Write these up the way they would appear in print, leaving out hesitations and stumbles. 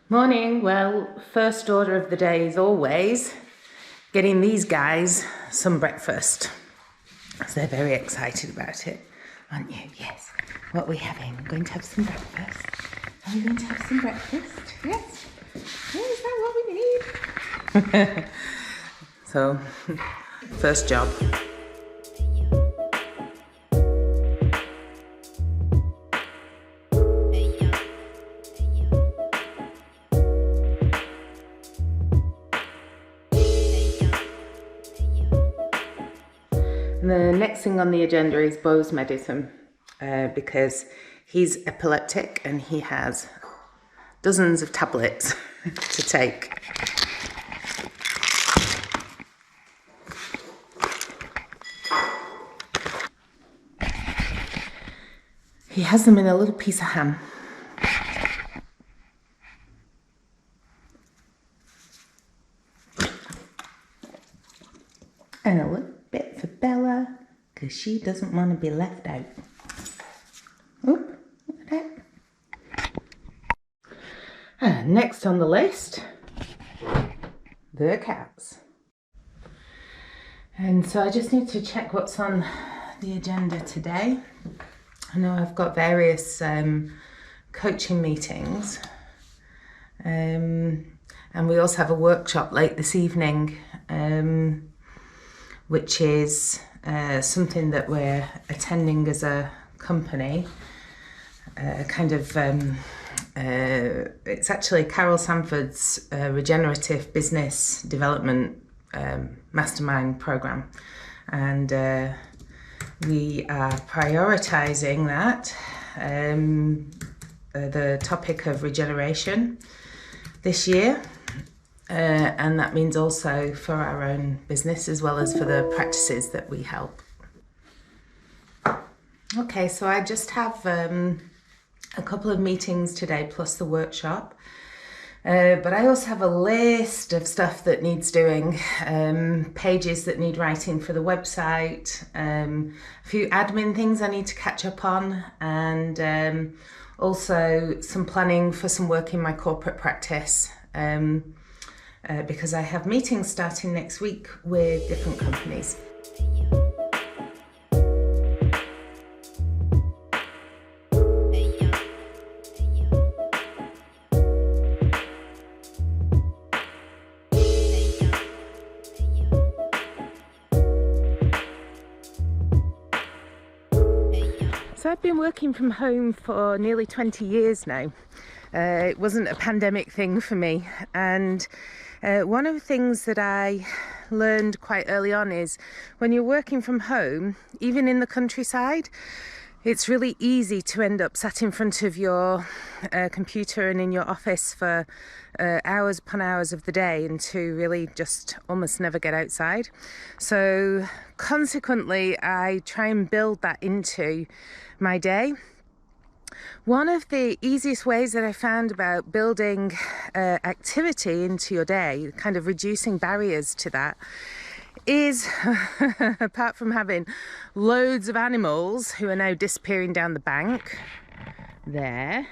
Morning. Well, first order of the day is always getting these guys some breakfast. So they're very excited about it, aren't you? Yes. What are we having? We're going to have some breakfast. Are we going to have some breakfast? Yes. Yeah, is that what we need? So, first job. The next thing on the agenda is Beau's medicine because he's epileptic and he has dozens of tablets to take. He has them in a little piece of ham. And a little bit for Bella, because she doesn't want to be left out. Oop, look at that. Next on the list, the cats. And so I just need to check what's on the agenda today. I know I've got various coaching meetings. And we also have a workshop late this evening, which is something that we're attending as a company. It's actually Carol Sanford's regenerative business development mastermind program, and we are prioritizing that, the topic of regeneration this year. And that means also for our own business as well as for the practices that we help. Okay, so I just have a couple of meetings today plus the workshop. But I also have a list of stuff that needs doing, pages that need writing for the website, a few admin things I need to catch up on, and also some planning for some work in my corporate practice. Because I have meetings starting next week with different companies. So I've been working from home for nearly 20 years now. It wasn't a pandemic thing for me, and one of the things that I learned quite early on is when you're working from home, even in the countryside, it's really easy to end up sat in front of your computer and in your office for hours upon hours of the day, and to really just almost never get outside. So consequently, I try and build that into my day. One of the easiest ways that I found about building activity into your day, kind of reducing barriers to that, is apart from having loads of animals who are now disappearing down the bank there,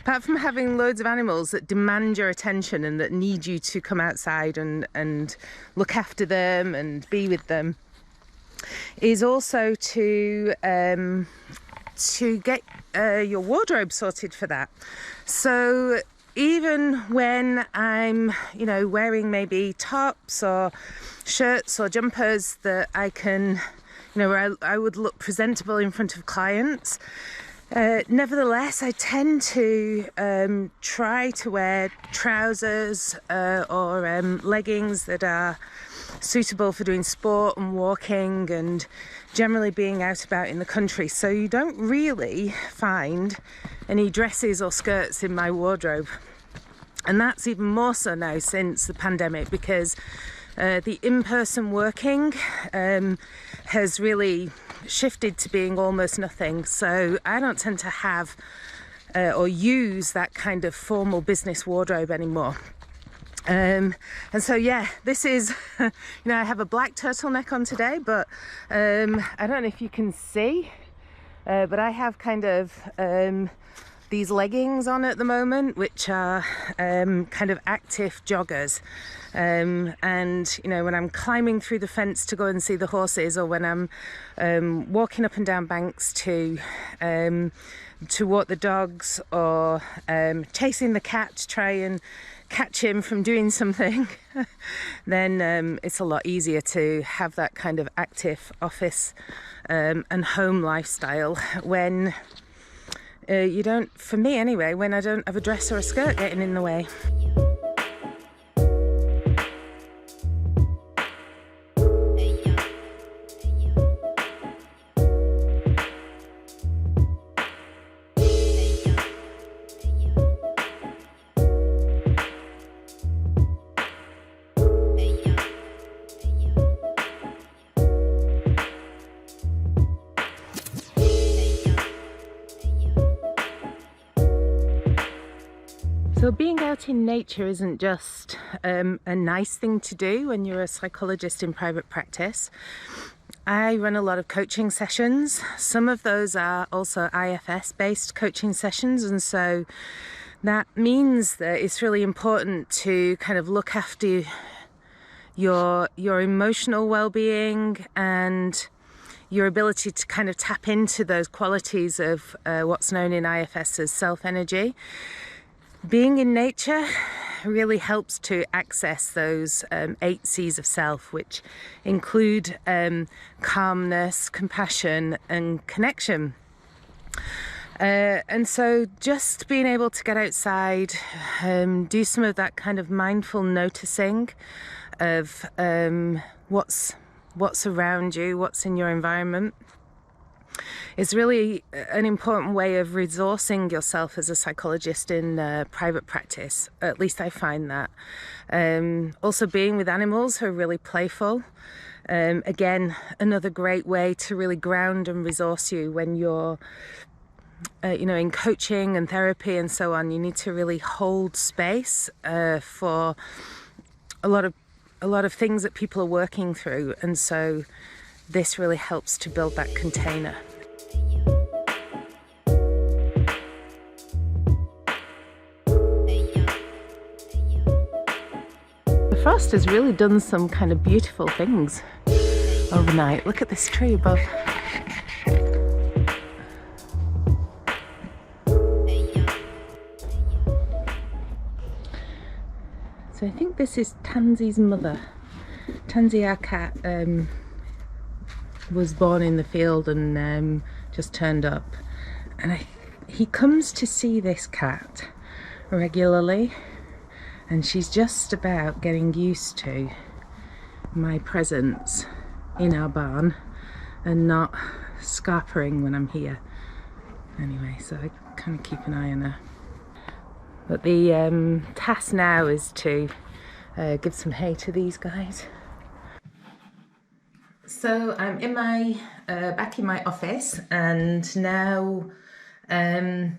apart from having loads of animals that demand your attention and that need you to come outside and look after them and be with them, is also to get your wardrobe sorted for that. So even when I'm, wearing maybe tops or shirts or jumpers that I can, where I would look presentable in front of clients, nevertheless, I tend to try to wear trousers or leggings that are suitable for doing sport and walking and generally being out about in the country. So you don't really find any dresses or skirts in my wardrobe. And that's even more so now since the pandemic, because the in-person working has really shifted to being almost nothing. So I don't tend to have or use that kind of formal business wardrobe anymore. And so this is I have a black turtleneck on today, but I don't know if you can see, but I have kind of these leggings on at the moment, which are kind of active joggers. And you know, when I'm climbing through the fence to go and see the horses, or when I'm walking up and down banks to walk the dogs, or chasing the cat to try and catch him from doing something, then it's a lot easier to have that kind of active office and home lifestyle when you don't, for me anyway, when I don't have a dress or a skirt getting in the way. So being out in nature isn't just a nice thing to do when you're a psychologist in private practice. I run a lot of coaching sessions. Some of those are also IFS based coaching sessions, and so that means that it's really important to kind of look after your emotional well-being and your ability to kind of tap into those qualities of what's known in IFS as self-energy. Being in nature really helps to access those 8 C's of self, which include calmness, compassion, and connection. And so just being able to get outside, do some of that kind of mindful noticing of what's around you, what's in your environment, is really an important way of resourcing yourself as a psychologist in private practice. At least I find that. Also being with animals who are really playful. Again, another great way to really ground and resource you when you're in coaching and therapy and so on. You need to really hold space for a lot of things that people are working through, and so this really helps to build that container. The frost has really done some kind of beautiful things overnight. Look at this tree above. So I think this is Tansy's mother. Tansy, our cat, was born in the field and just turned up, and he comes to see this cat regularly, and she's just about getting used to my presence in our barn and not scarpering when I'm here. Anyway, so I kind of keep an eye on her. But the task now is to give some hay to these guys. So I'm in my back in my office, and now there's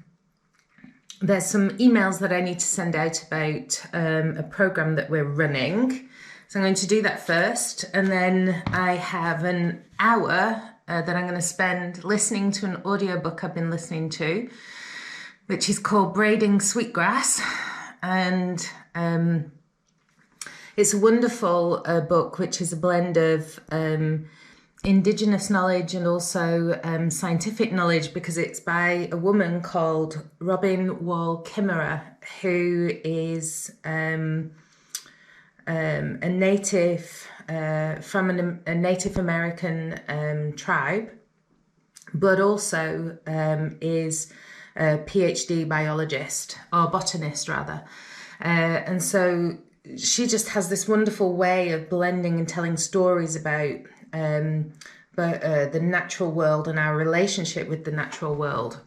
some emails that I need to send out about a program that we're running. So I'm going to do that first, and then I have an hour that I'm going to spend listening to an audiobook I've been listening to, which is called Braiding Sweetgrass, and it's a wonderful book, which is a blend of Indigenous knowledge and also scientific knowledge, because it's by a woman called Robin Wall Kimmerer, who is a native from a Native American tribe, but also is a PhD biologist, or botanist rather, and so she just has this wonderful way of blending and telling stories about the natural world and our relationship with the natural world.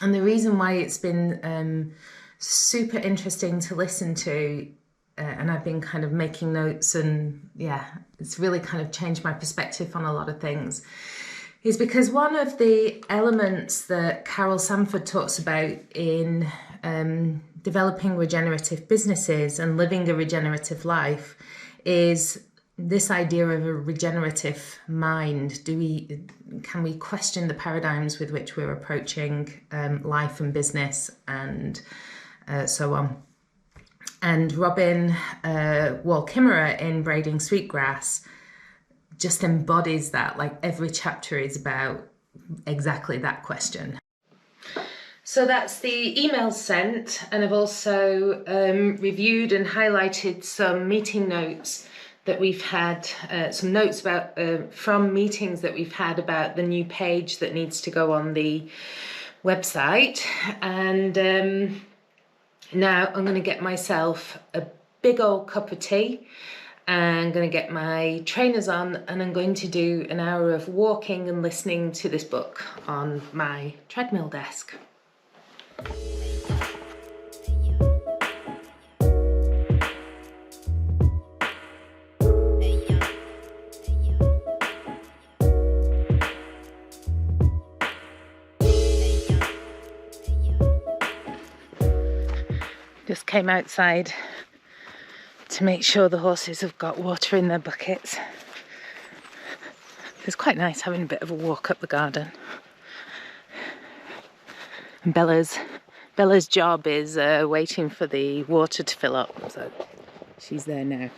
And the reason why it's been super interesting to listen to, and I've been kind of making notes, and yeah, it's really kind of changed my perspective on a lot of things, is because one of the elements that Carol Sanford talks about in developing regenerative businesses and living a regenerative life is this idea of a regenerative mind. Can we question the paradigms with which we're approaching life and business and so on? And Robin Wall Kimmerer in Braiding Sweetgrass just embodies that. Like, every chapter is about exactly that question. So that's the emails sent, and I've also reviewed and highlighted some meeting notes that we've had, some notes about from meetings that we've had about the new page that needs to go on the website. And now I'm going to get myself a big old cup of tea. I'm going to get my trainers on, and I'm going to do an hour of walking and listening to this book on my treadmill desk. Just came outside to make sure the horses have got water in their buckets. It's quite nice having a bit of a walk up the garden. And Bella's job is waiting for the water to fill up, so she's there now.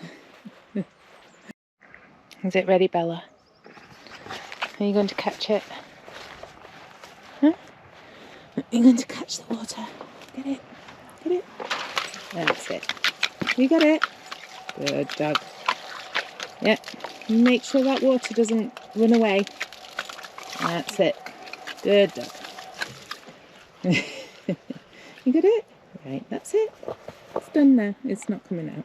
Is it ready, Bella? Are you going to catch it? Huh? Are you going to catch the water? Get it. Get it. That's it. You got it. Good dog. Yeah. Make sure that water doesn't run away. That's it. Good dog. You got it? Right, that's it. It's done now. It's not coming out.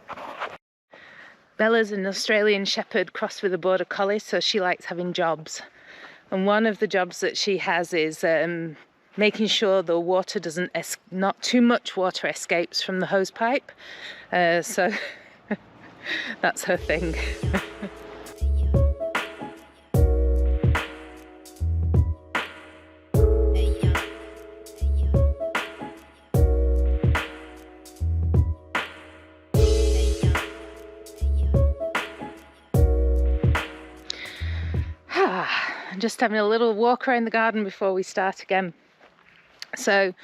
Bella's an Australian Shepherd crossed with a Border Collie, so she likes having jobs. And one of the jobs that she has is making sure the water doesn't, not too much water escapes from the hose pipe. So that's her thing. I'm just having a little walk around the garden before we start again. So,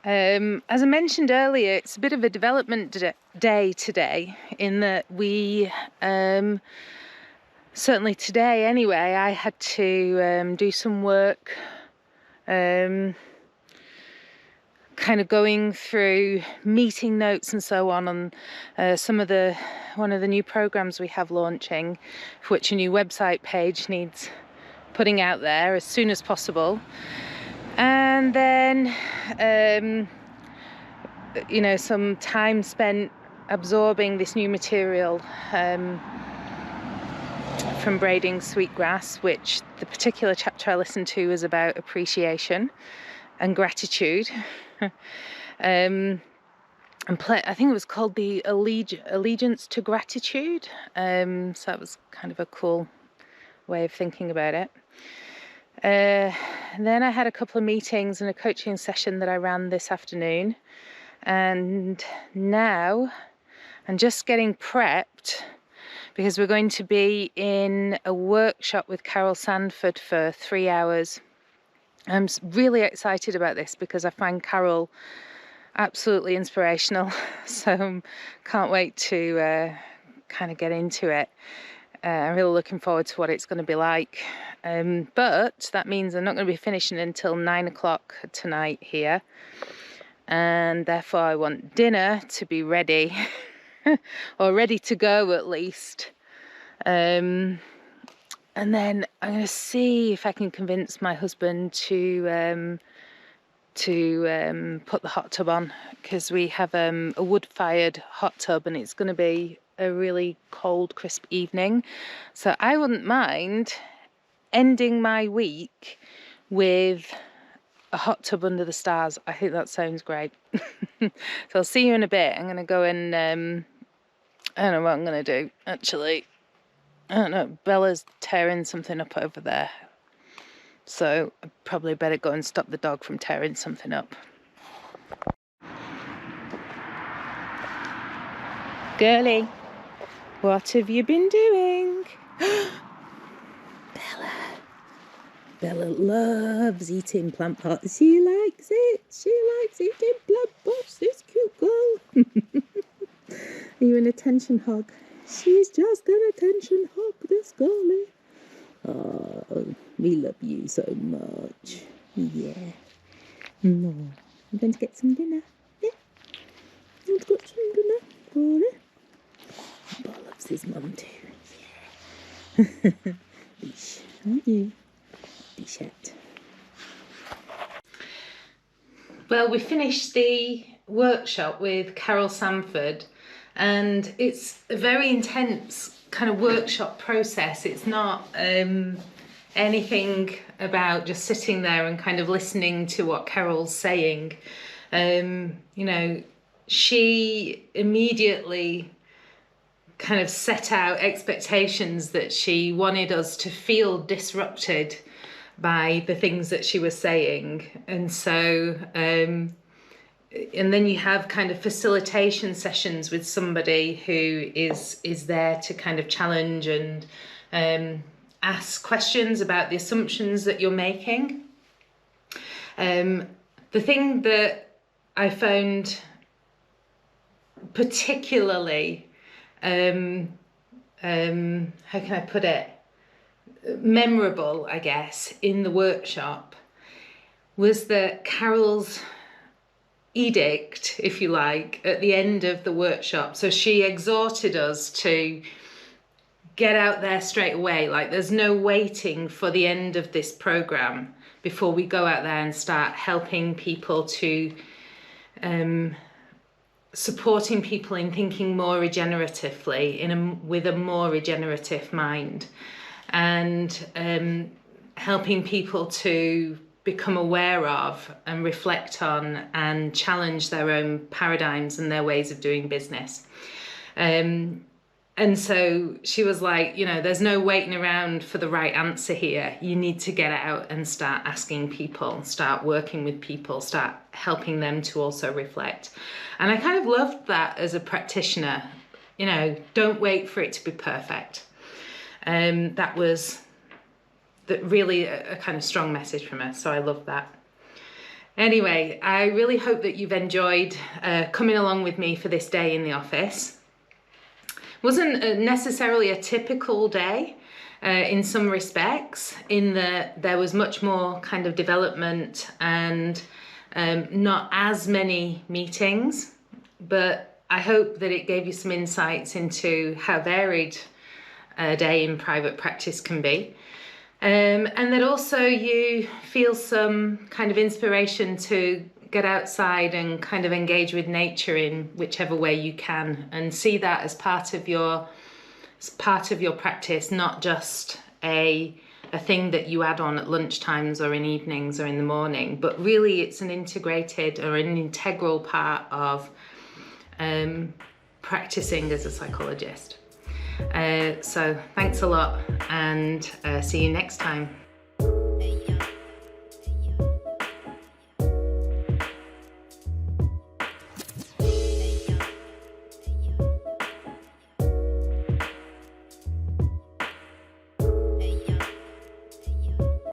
as I mentioned earlier, it's a bit of a development day today, in that we, certainly today anyway, I had to do some work, kind of going through meeting notes and so on one of the new programs we have launching, for which a new website page needs putting out there as soon as possible. And then you know, some time spent absorbing this new material from Braiding Sweetgrass, which the particular chapter I listened to was about appreciation and gratitude. And I think it was called the Allegiance to Gratitude. So that was kind of a cool way of thinking about it. Then I had a couple of meetings and a coaching session that I ran this afternoon, and now I'm just getting prepped because we're going to be in a workshop with Carol Sanford for 3 hours. I'm really excited about this because I find Carol absolutely inspirational, so can't wait to kind of get into it. I'm really looking forward to what it's going to be like, but that means I'm not going to be finishing until 9 o'clock tonight here, and therefore I want dinner to be ready or ready to go at least, and then I'm going to see if I can convince my husband to put the hot tub on, because we have a wood-fired hot tub and it's going to be a really cold, crisp evening. So I wouldn't mind ending my week with a hot tub under the stars. I think that sounds great. So I'll see you in a bit. I'm going to go and I don't know what I'm going to do, actually. I don't know. Bella's tearing something up over there, so I probably better go and stop the dog from tearing something up. Girly, What have you been doing? Bella loves eating plant pots. She likes it. She likes eating plant pots. This cute girl. Are you an attention hog? She's just an attention hog, this girlie. Oh, we love you so much. Yeah. No. I'm going to get some dinner. Yeah. I've got some dinner for her. Bob loves his mum too. Yeah. Bish, aren't you? Bichette. Well, we finished the workshop with Carol Sanford, and it's a very intense kind of workshop process. It's not anything about just sitting there and kind of listening to what Carol's saying. You know, she immediately kind of set out expectations that she wanted us to feel disrupted by the things that she was saying. And so and then you have kind of facilitation sessions with somebody who is there to kind of challenge and ask questions about the assumptions that you're making. The thing that I found particularly how can I put it, memorable, I guess, in the workshop was that Carol's edict, if you like, at the end of the workshop. So she exhorted us to get out there straight away. Like, there's no waiting for the end of this program before we go out there and start helping people to supporting people in thinking more regeneratively, with a more regenerative mind, and helping people to become aware of and reflect on and challenge their own paradigms and their ways of doing business. And so she was like, you know, there's no waiting around for the right answer here. You need to get out and start asking people, start working with people, start helping them to also reflect. And I kind of loved that as a practitioner. You know, don't wait for it to be perfect. That was really a kind of strong message from her, so I love that. Anyway, I really hope that you've enjoyed coming along with me for this day in the office. Wasn't necessarily a typical day in some respects, in that there was much more kind of development and not as many meetings, but I hope that it gave you some insights into how varied a day in private practice can be. And that also you feel some kind of inspiration to get outside and kind of engage with nature in whichever way you can, and see that as part of your practice, not just a thing that you add on at lunchtimes or in evenings or in the morning, but really it's an integrated or an integral part of practicing as a psychologist. So thanks a lot, and see you next time.